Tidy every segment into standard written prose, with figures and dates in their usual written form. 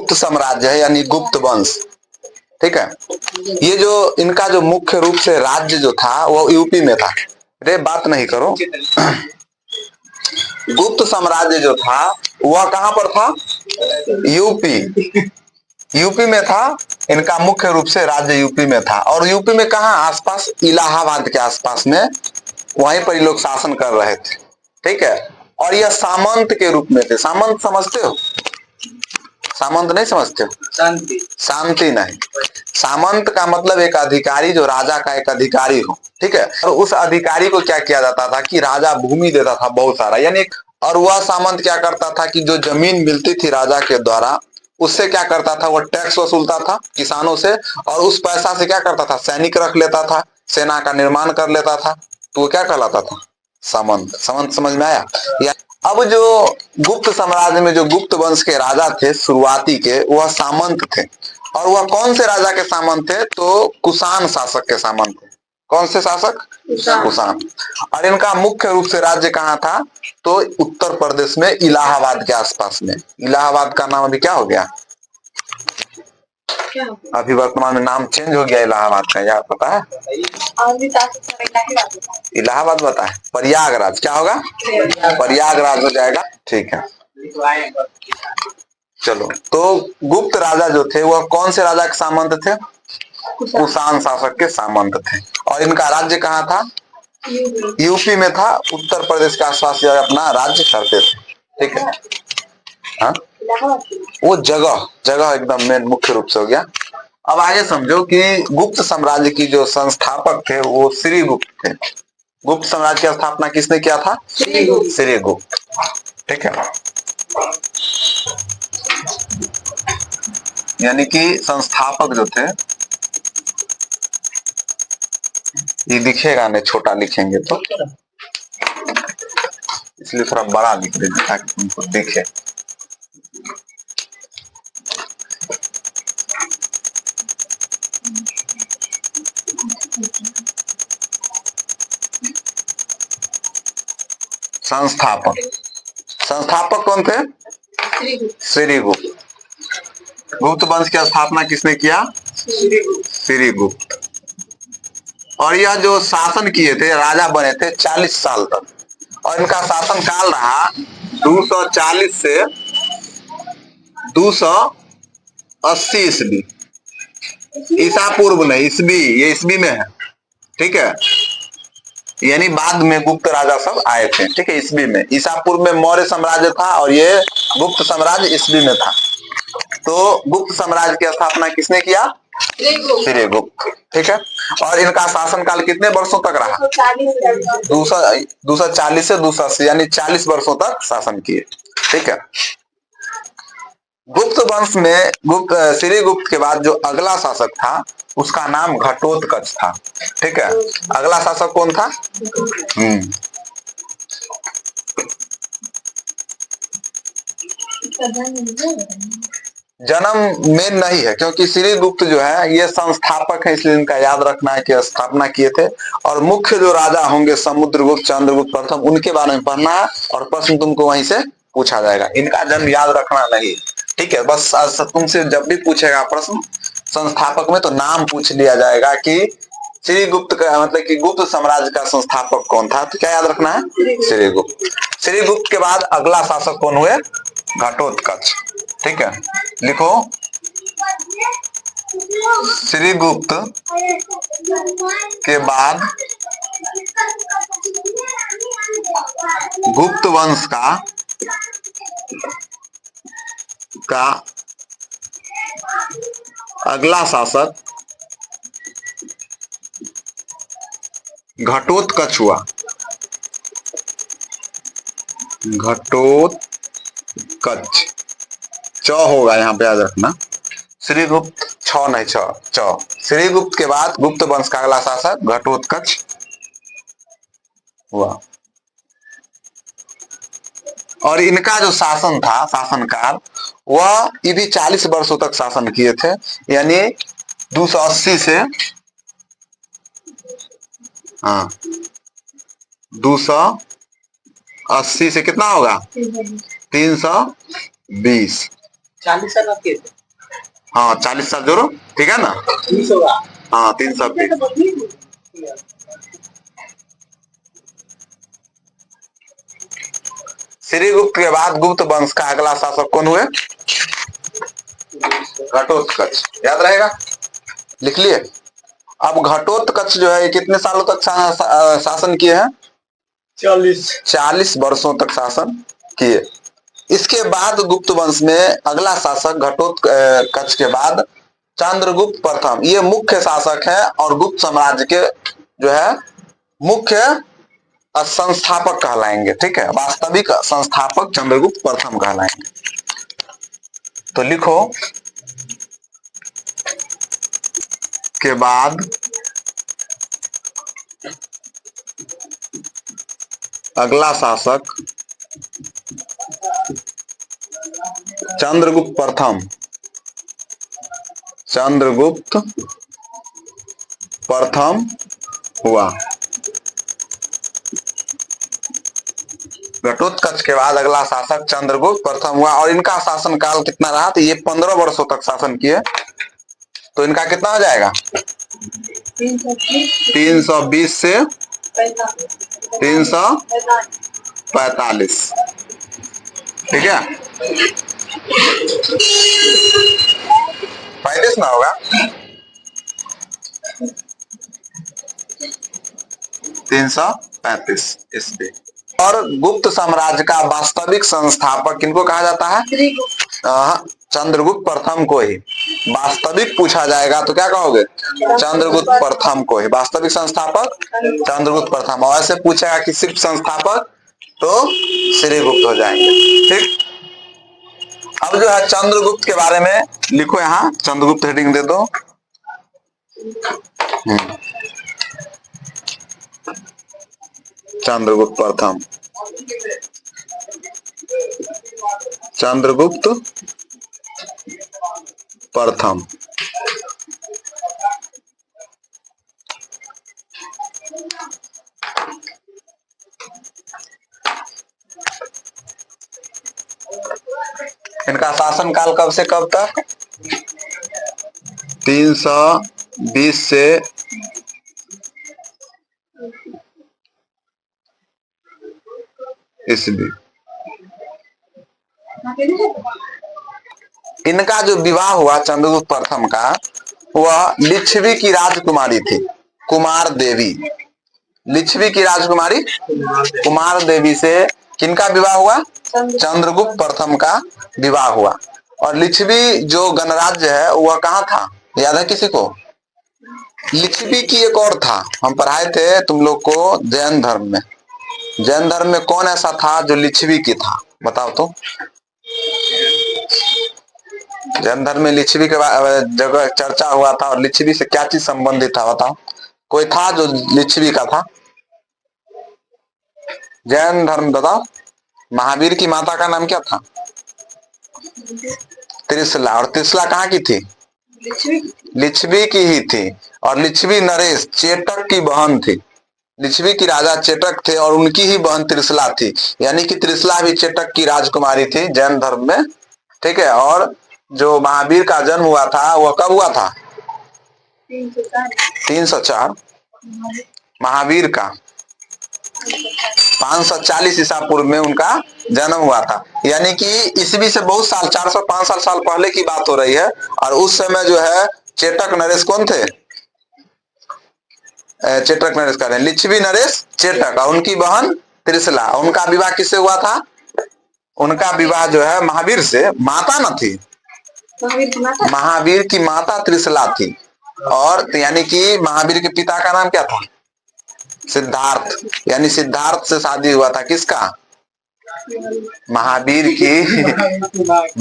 गुप्त साम्राज्य है यानी गुप्त वंश। ठीक है, ये जो इनका जो मुख्य रूप से राज्य जो था वो यूपी में था। रे बात नहीं करो। गुप्त साम्राज्य जो था वह कहां पर था? यूपी। यूपी में था। इनका मुख्य रूप से राज्य यूपी में था। और यूपी में कहा? आसपास, इलाहाबाद के आसपास में, वहीं पर ये लोग शासन कर रहे थे। ठीक है, और यह सामंत के रूप में थे। सामंत समझते हो? सामंत नहीं समझते हो? शांति। शांति नहीं, सामंत का मतलब एक अधिकारी, जो राजा का एक अधिकारी हो। ठीक है, और उस अधिकारी को क्या किया जाता था कि राजा भूमि देता था बहुत सारा, यानी। और वह सामंत क्या करता था कि जो जमीन मिलती थी राजा के द्वारा, उससे क्या करता था? वो टैक्स वसूलता था किसानों से, और उस पैसा से क्या करता था? सैनिक रख लेता था, सेना का निर्माण कर लेता था। तो वो क्या कहलाता था? सामंत। सामंत समझ में आया? या अब जो गुप्त साम्राज्य में जो गुप्त वंश के राजा थे शुरुआती के, वह सामंत थे। और वह कौन से राजा के सामंत थे? तो कुषाण शासक के सामंत थे। कौन से शासक? कुषाण। और इनका मुख्य रूप से राज्य कहाँ था? तो उत्तर प्रदेश में, इलाहाबाद के आसपास में। इलाहाबाद का नाम अभी क्या हो गया? अभी वर्तमान में नाम चेंज हो गया इलाहाबाद का, यार पता है? इलाहाबाद बता है, प्रयागराज क्या होगा? प्रयागराज हो जाएगा। ठीक है, चलो। तो गुप्त राजा जो थे वह कौन से राजा के सामंत थे? कुषाण शासक के सामंत थे। और इनका राज्य कहाँ था? यूपी में था। उत्तर प्रदेश के आसपास जो अपना राज्य करते थे। ठीक है, हाँ, वो जगह जगह एकदम मेन मुख्य रूप से हो गया। अब आगे समझो कि गुप्त साम्राज्य की जो संस्थापक थे वो श्रीगुप्त थे। गुप्त साम्राज्य की स्थापना किसने किया था? श्रीगुप्त। ठीक है, यानी कि संस्थापक जो थे, ये दिखेगा नहीं, छोटा लिखेंगे तो, इसलिए थोड़ा बड़ा लिख देंगे ताकि तुमको दिखे। संस्थापक, संस्थापक कौन थे? श्रीगुप्त। गुप्त वंश की स्थापना किसने किया? श्रीगुप्त। और यह जो शासन किए थे, राजा बने थे 40 साल तक। और इनका शासन काल रहा 240 से 280 ईस्वी। ईसा पूर्व नहीं, ईस्वी, ये ईस्वी में है। ठीक है, यानी बाद में गुप्त राजा सब आए थे। ठीक है, ईस्वी में। ईसा पूर्व में मौर्य साम्राज्य था और ये गुप्त साम्राज्य ईस्वी में था। तो गुप्त साम्राज्य की स्थापना किसने किया? श्रीगुप्त। ठीक है, और इनका शासनकाल कितने वर्षों तक रहा? 240 से 280, यानी 40 वर्षों तक शासन किए। ठीक है, गुप्त वंश में गुप्त श्रीगुप्त के बाद जो अगला शासक था उसका नाम घटोत्कच था। ठीक है, अगला शासक कौन था? जन्म मेन नहीं है, क्योंकि श्रीगुप्त जो है ये संस्थापक है, इसलिए इनका याद रखना है कि स्थापना किए थे। और मुख्य जो राजा होंगे समुद्रगुप्त, चंद्रगुप्त प्रथम, उनके बारे में पढ़ना है और प्रश्न तुमको वहीं से पूछा जाएगा। इनका जन्म याद रखना नहीं। ठीक है, बस तुमसे जब भी पूछेगा प्रश्न संस्थापक में, तो नाम पूछ लिया जाएगा कि श्रीगुप्त का मतलब कि गुप्त साम्राज्य का संस्थापक कौन था। तो क्या याद रखना है? श्रीगुप्त। श्रीगुप्त के बाद अगला शासक कौन हुए? घटोत्कच। ठीक है, लिखो श्रीगुप्त के बाद गुप्त वंश का अगला शासक घटोत्कच हुआ। घटोत्कच, च होगा यहाँ पे, याद रखना। श्रीगुप्त छ नहीं, च। श्रीगुप्त के बाद गुप्त वंश का अगला शासक घटोत्कच हुआ। और इनका जो शासन था, शासनकाल, वह ये भी 40 वर्षों तक शासन किए थे। यानी 280 से 280 से कितना होगा? 320। 40 साल के हाँ 40 साल जोड़ो, ठीक है ना। 30 होगा। हाँ 320। श्रीगुप्त के बाद गुप्त वंश का अगला शासक कौन हुए? घटोत्कच, याद रहेगा, लिख लिए। अब घटोत्कच जो है कितने सालों तक शासन किए हैं? 40 वर्षों तक शासन किए। इसके बाद गुप्त वंश में अगला शासक घटोत्कच के बाद चंद्रगुप्त प्रथम, ये मुख्य शासक है और गुप्त साम्राज्य के जो है मुख्य संस्थापक कहलाएंगे, ठीक है, वास्तविक संस्थापक चंद्रगुप्त प्रथम कहलाएंगे। तो लिखो के बाद अगला शासक चंद्रगुप्त प्रथम, चंद्रगुप्त प्रथम हुआ। घटोत्कच के बाद अगला शासक चंद्रगुप्त प्रथम हुआ और इनका शासन काल कितना रहा? तो ये 15 वर्षों तक शासन किए। तो इनका कितना हो जाएगा? 320 से 345, ठीक है। 35 ना होगा, 335 ईस्वी। और गुप्त साम्राज्य का वास्तविक संस्थापक किनको कहा जाता है? चंद्रगुप्त प्रथम को ही। वास्तविक पूछा जाएगा तो क्या कहोगे? चंद्रगुप्त प्रथम को ही वास्तविक संस्थापक चंद्रगुप्त प्रथम। और ऐसे पूछेगा कि सिर्फ संस्थापक तो श्रीगुप्त हो जाएंगे, ठीक। अब जो है चंद्रगुप्त के बारे में लिखो, यहाँ चंद्रगुप्त हेडिंग दे दो। चंद्रगुप्त प्रथम, चंद्रगुप्त प्रथम। इनका शासन काल कब से कब तक? 320 से ईस्वी। इनका जो विवाह हुआ चंद्रगुप्त प्रथम का, वह लिच्छवी की राजकुमारी थी, कुमार देवी। लिच्छवी की राजकुमारी कुमार देवी से किनका विवाह हुआ? चंद्रगुप्त प्रथम का विवाह हुआ। और लिच्छवी जो गणराज्य है वह कहाँ था, याद है किसी को? लिच्छवी की एक और था, हम पढ़ाए थे तुम लोग को जैन धर्म में। जैन धर्म में कौन ऐसा था जो लिच्छवी की था, बताओ तो। जैन धर्म में लिच्छवी के जगह चर्चा हुआ था, और लिच्छवी से क्या चीज संबंधित था, बताओ। कोई था जो लिच्छवी का था? जैन धर्म बताओ। महावीर की माता का नाम क्या था? त्रिशला। और त्रिशला कहाँ की थी? लिच्छवी की ही थी। और लिच्छवी नरेश चेटक की बहन थी। लिच्छवी की राजा चेटक थे और उनकी ही बहन त्रिशला थी, यानी कि त्रिशला भी चेटक की राजकुमारी थी जैन धर्म में, ठीक है। और जो महावीर का जन्म हुआ था वह कब हुआ था? 304। महावीर का 540 ईसा पूर्व में उनका जन्म हुआ था, यानी कि ईस्वी से बहुत साल, 400-500 साल पहले की बात हो रही है। और उस समय जो है चेटक नरेश कौन थे? चेटक नरेश कह रहे हैं, लिच्छवी नरेश चेटक और उनकी बहन त्रिशला। उनका विवाह किससे हुआ था? उनका विवाह जो है महावीर से, माता न थी, महावीर की माता त्रिशला थी। और यानी कि महावीर के पिता का नाम क्या था? सिद्धार्थ, यानी सिद्धार्थ से शादी हुआ था किसका? महावीर की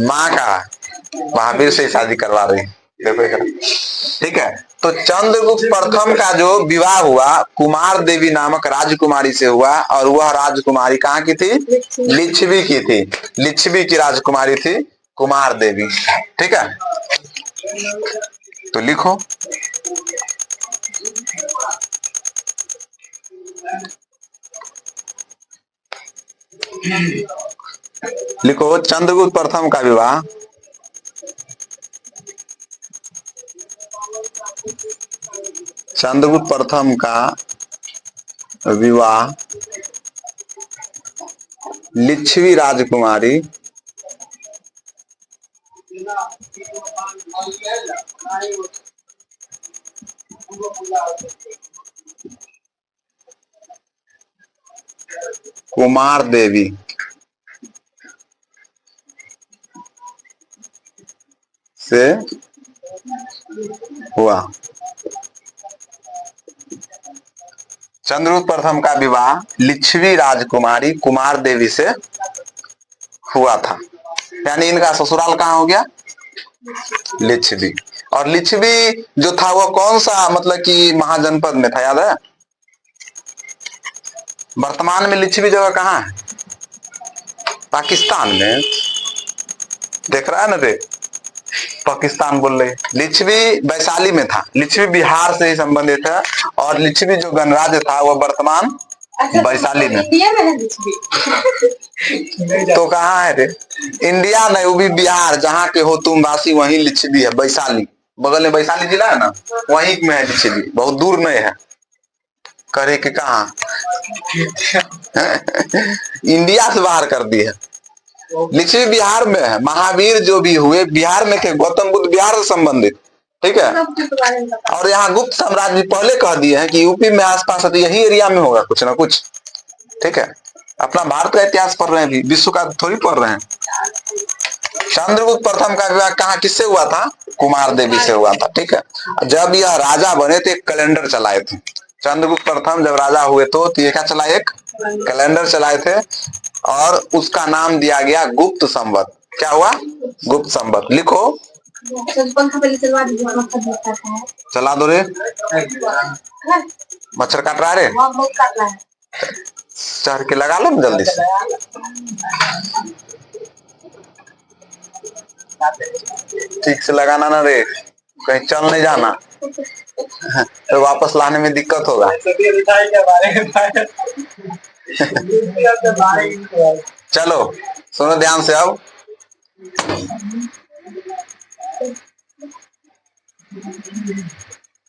माँ का। महावीर से शादी करवा रही, देखो, ठीक है। तो चंद्रगुप्त प्रथम का जो विवाह हुआ कुमार देवी नामक राजकुमारी से हुआ, और वह राजकुमारी कहाँ की थी? लिच्छवी की थी। लिच्छवी की राजकुमारी थी कुमार देवी, ठीक है। तो लिखो लिखो चंद्रगुप्त प्रथम का विवाह चंद्रगुप्त प्रथम का विवाह लिच्छवी राजकुमारी कुमार देवी से हुआ। चंद्रगुप्त प्रथम का विवाह लिच्छवी राजकुमारी कुमार देवी से हुआ था। यानी इनका ससुराल कहाँ हो गया? लिच्छवी। और लिच्छवी जो था वो कौन सा मतलब कि महाजनपद में था, याद है? वर्तमान में लिच्छवी जगह कहाँ है? पाकिस्तान में। देख रहा है ना रे, पाकिस्तान बोल रहे। लिच्छवी वैशाली में था। लिच्छवी बिहार से ही संबंधित है और लिच्छवी जो गणराज्य था वो वर्तमान वैशाली में। इंडिया में है लिच्छवी। तो कहाँ है रे? इंडिया नहीं, वो भी बिहार, जहाँ के हो तुम वासी वहीं लिच्छवी है। वैशाली बगल में वैशाली जिला है ना, वहीं में है लिच्छवी, बहुत दूर नहीं है। करे के कहा इंडिया से बाहर कर दी है। लिच्छवी बिहार में है। महावीर जो भी हुए बिहार में थे, गौतम बुद्ध बिहार से संबंधित, ठीक है। और यहाँ गुप्त साम्राज्य भी पहले कह दिए हैं कि यूपी में आसपास है, तो यही एरिया में होगा कुछ ना कुछ, ठीक है। अपना भारत का इतिहास पढ़ रहे हैं, भी विश्व का थोड़ी पढ़ रहे हैं। चंद्रगुप्त प्रथम का विवाह कहाँ किससे हुआ था? कुमार देवी से हुआ था, ठीक है। जब यह राजा बने थे, एक कैलेंडर चलाए थे। चंद्रगुप्त प्रथम जब राजा हुए तो ये क्या चलाए? एक कैलेंडर चलाए थे और उसका नाम दिया गया गुप्त संवत। क्या हुआ? गुप्त संवत। लिखो, चला दो रे, मच्छर काट रहा है रे, चढ़ के लगा लो जल्दी से। ठीक से लगाना ना रे, कहीं चल नहीं जाना तो वापस लाने में दिक्कत होगा। चलो सुनो ध्यान से अब।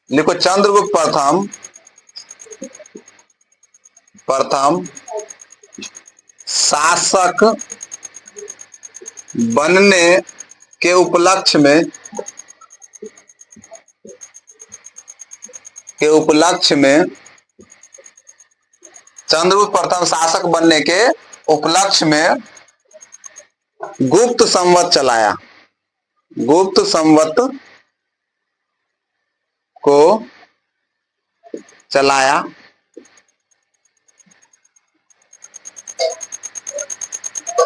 लिखो, चंद्रगुप्त प्रथम शासक बनने के उपलक्ष्य में चंद्रगुप्त प्रथम शासक बनने के उपलक्ष्य में गुप्त संवत चलाया। गुप्त संवत को चलाया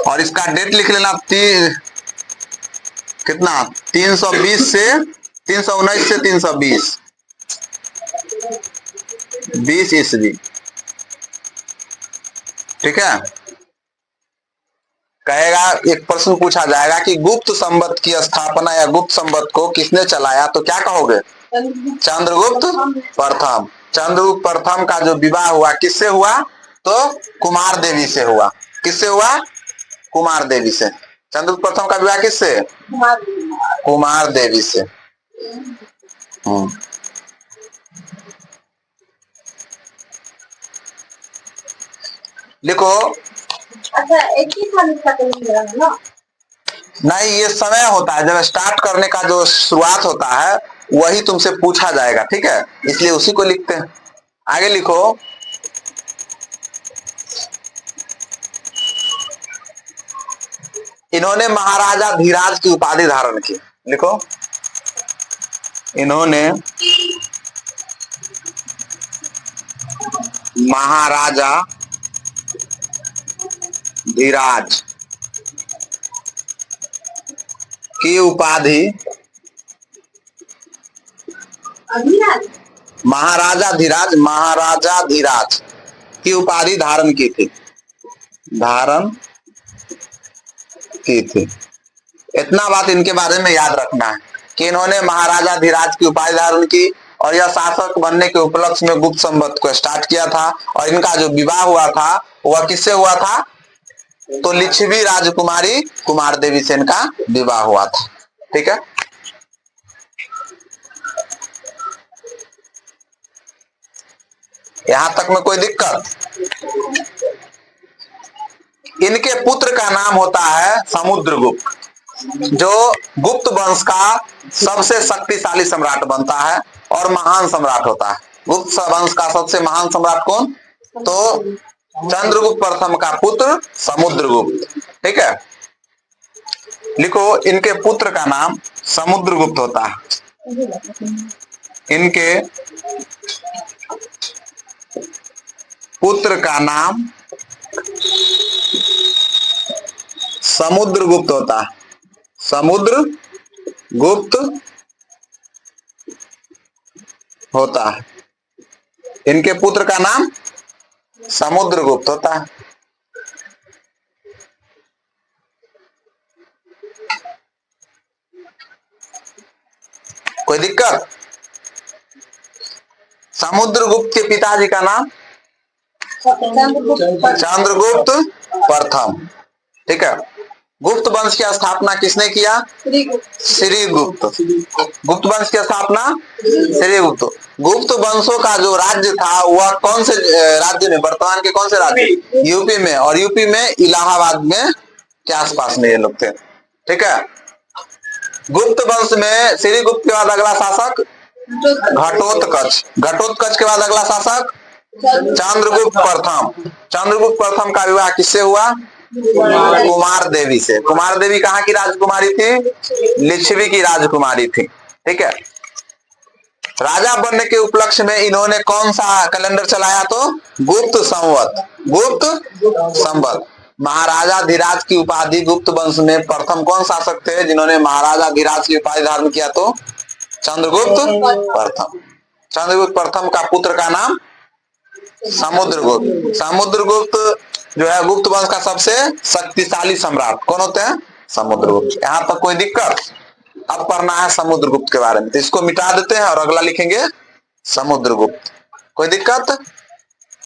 और इसका डेट लिख लेना, कितना? 320 से 319 से 320 20 ईस्वी, ठीक है। कहेगा, एक प्रश्न पूछा जाएगा कि गुप्त संवत की स्थापना या गुप्त संवत को किसने चलाया, तो क्या कहोगे? चंद्रगुप्त प्रथम। चंद्रगुप्त प्रथम का जो विवाह हुआ किससे हुआ? तो कुमार देवी से हुआ। किससे हुआ? कुमार देवी से। चंद्रगुप्त प्रथम का विवाह किससे? कुमार देवी से। लिखो। अच्छा, एक ही ना? नहीं, ये समय होता है जब स्टार्ट करने का, जो शुरुआत होता है वही तुमसे पूछा जाएगा, ठीक है, इसलिए उसी को लिखते हैं। आगे लिखो, इन्होंने महाराजा धीराज की उपाधि धारण की। लिखो, इन्होंने महाराजा धीराज की उपाधि, महाराजा धीराज की उपाधि धारण की थी। इतना बात इनके बारे में याद रखना है कि इन्होंने महाराजा धीराज की उपाधि धारण की और यह शासक बनने के उपलक्ष्य में गुप्त संवत को स्टार्ट किया था। और इनका जो विवाह हुआ था वह किससे हुआ था? तो लिच्छवी राजकुमारी कुमार देवी से इनका विवाह हुआ था, ठीक है। यहां तक में कोई दिक्कत? इनके पुत्र का नाम होता है समुद्रगुप्त, जो गुप्त वंश का सबसे शक्तिशाली सम्राट बनता है और महान सम्राट होता है। गुप्त वंश का सबसे महान सम्राट कौन? तो चंद्रगुप्त प्रथम का पुत्र समुद्रगुप्त। ठीक है, लिखो इनके पुत्र का नाम समुद्रगुप्त होता है। इनके पुत्र का नाम समुद्रगुप्त होता है। समुद्रगुप्त होता है। इनके पुत्र का नाम समुद्रगुप्त होता है। कोई दिक्कत? समुद्रगुप्त के पिताजी का नाम चंद्रगुप्त प्रथम। ठीक है, गुप्त वंश की स्थापना किसने किया? श्रीगुप्त। गुप्त वंश की स्थापना श्रीगुप्त। गुप्त वंशों का जो राज्य था वह कौन से राज्य में, वर्तमान के कौन से राज्य? यूपी में, और यूपी में इलाहाबाद में के आसपास में ये लोग थे। ठीक है, गुप्त वंश में श्रीगुप्त के बाद अगला शासक घटोत्कच। घटोत्कच के बाद अगला शासक चंद्रगुप्त प्रथम। चंद्रगुप्त प्रथम का विवाह किससे हुआ? कुमार देवी से। कुमार देवी कहाँ की राजकुमारी थी? लिच्छवी की राजकुमारी थी। ठीक है, राजा बनने के उपलक्ष्य में इन्होंने कौन सा कैलेंडर चलाया? तो गुप्त संवत। गुप्त संवत। महाराजा धीराज की उपाधि गुप्त वंश में प्रथम कौन शासक थे जिन्होंने महाराजा धीराज की उपाधि धारण किया? तो चंद्रगुप्त प्रथम। चंद्रगुप्त प्रथम का पुत्र का नाम समुद्रगुप्त। समुद्रगुप्त जो है गुप्त वंश का सबसे शक्तिशाली सम्राट कौन होते हैं? समुद्रगुप्त। यहां तक कोई दिक्कत? अब पढ़ना है समुद्रगुप्त के बारे में, तो इसको मिटा देते हैं और अगला लिखेंगे समुद्रगुप्त। कोई दिक्कत?